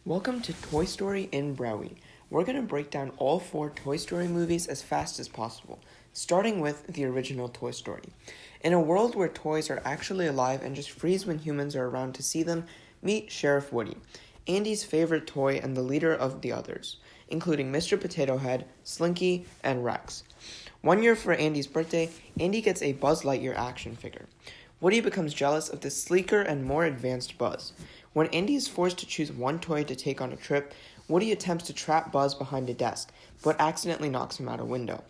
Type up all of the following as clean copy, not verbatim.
Welcome to Toy Story in Brevi. We're going to break down all 4 Toy Story movies as fast as possible, starting with the original Toy Story. In a world where toys are actually alive and just freeze when humans are around to see them, meet Sheriff Woody, Andy's favorite toy and the leader of the others, including Mr. Potato Head, Slinky, and Rex. 1 year for Andy's birthday, Andy gets a Buzz Lightyear action figure. Woody becomes jealous of the sleeker and more advanced Buzz. When Andy is forced to choose one toy to take on a trip, Woody attempts to trap Buzz behind a desk, but accidentally knocks him out a window.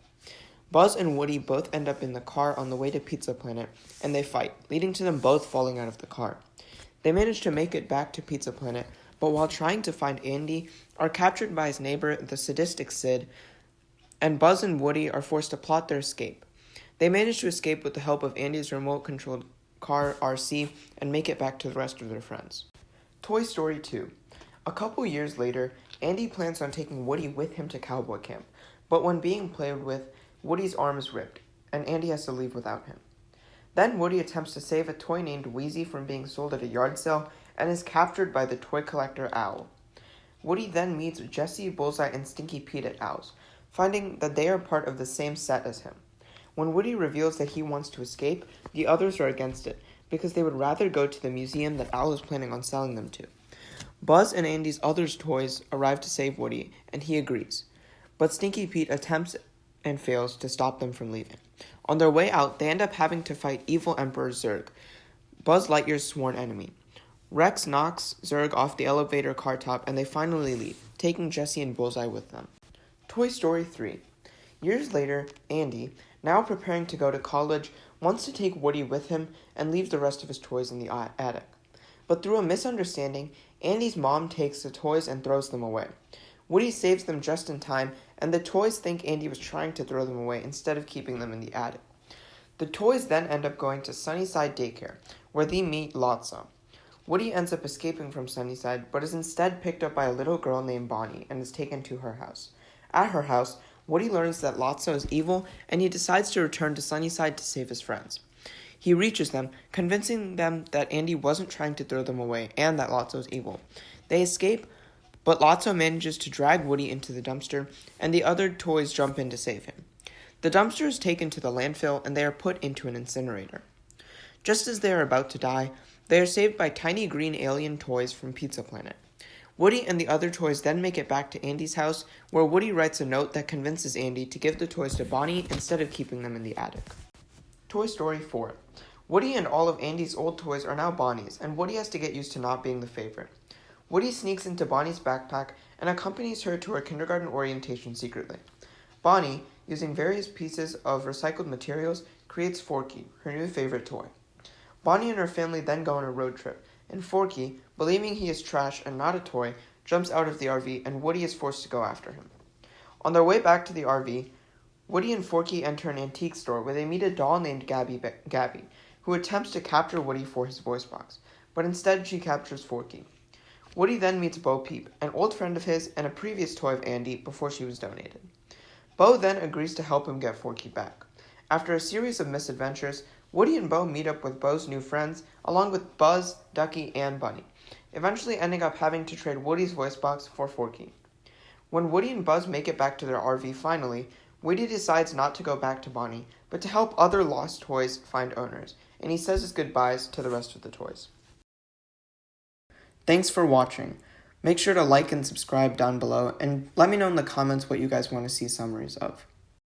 Buzz and Woody both end up in the car on the way to Pizza Planet, and they fight, leading to them both falling out of the car. They manage to make it back to Pizza Planet, but while trying to find Andy, are captured by his neighbor, the sadistic Sid, and Buzz and Woody are forced to plot their escape. They manage to escape with the help of Andy's remote-controlled car RC and make it back to the rest of their friends. Toy Story 2. A couple years later, Andy plans on taking Woody with him to cowboy camp, but when being played with, Woody's arm is ripped, and Andy has to leave without him. Then Woody attempts to save a toy named Wheezy from being sold at a yard sale and is captured by the toy collector Owl. Woody then meets Jessie, Bullseye, and Stinky Pete at Owl's, finding that they are part of the same set as him. When Woody reveals that he wants to escape, the others are against it, because they would rather go to the museum that Owl is planning on selling them to. Buzz and Andy's other toys arrive to save Woody, and he agrees. But Stinky Pete attempts and fails to stop them from leaving. On their way out, they end up having to fight evil Emperor Zurg, Buzz Lightyear's sworn enemy. Rex knocks Zurg off the elevator car top, and they finally leave, taking Jessie and Bullseye with them. Toy Story 3. Years later, Andy, now preparing to go to college, wants to take Woody with him and leave the rest of his toys in the attic. But through a misunderstanding, Andy's mom takes the toys and throws them away. Woody saves them just in time, and the toys think Andy was trying to throw them away instead of keeping them in the attic. The toys then end up going to Sunnyside Daycare, where they meet Lotso. Woody ends up escaping from Sunnyside, but is instead picked up by a little girl named Bonnie and is taken to her house. At her house, Woody learns that Lotso is evil, and he decides to return to Sunnyside to save his friends. He reaches them, convincing them that Andy wasn't trying to throw them away and that Lotso is evil. They escape, but Lotso manages to drag Woody into the dumpster, and the other toys jump in to save him. The dumpster is taken to the landfill, and they are put into an incinerator. Just as they are about to die, they are saved by tiny green alien toys from Pizza Planet. Woody and the other toys then make it back to Andy's house, where Woody writes a note that convinces Andy to give the toys to Bonnie instead of keeping them in the attic. Toy Story 4. Woody and all of Andy's old toys are now Bonnie's, and Woody has to get used to not being the favorite. Woody sneaks into Bonnie's backpack and accompanies her to her kindergarten orientation secretly. Bonnie, using various pieces of recycled materials, creates Forky, her new favorite toy. Bonnie and her family then go on a road trip, and Forky, believing he is trash and not a toy, jumps out of the RV, and Woody is forced to go after him. On their way back to the RV, Woody and Forky enter an antique store where they meet a doll named Gabby, who attempts to capture Woody for his voice box, but instead she captures Forky. Woody then meets Bo Peep, an old friend of his and a previous toy of Andy before she was donated. Bo then agrees to help him get Forky back. After a series of misadventures, Woody and Bo meet up with Bo's new friends, along with Buzz, Ducky, and Bunny, eventually ending up having to trade Woody's voice box for Forky. When Woody and Buzz make it back to their RV finally, Woody decides not to go back to Bonnie, but to help other lost toys find owners, and he says his goodbyes to the rest of the toys. Thanks for watching. Make sure to like and subscribe down below, and let me know in the comments what you guys want to see summaries of.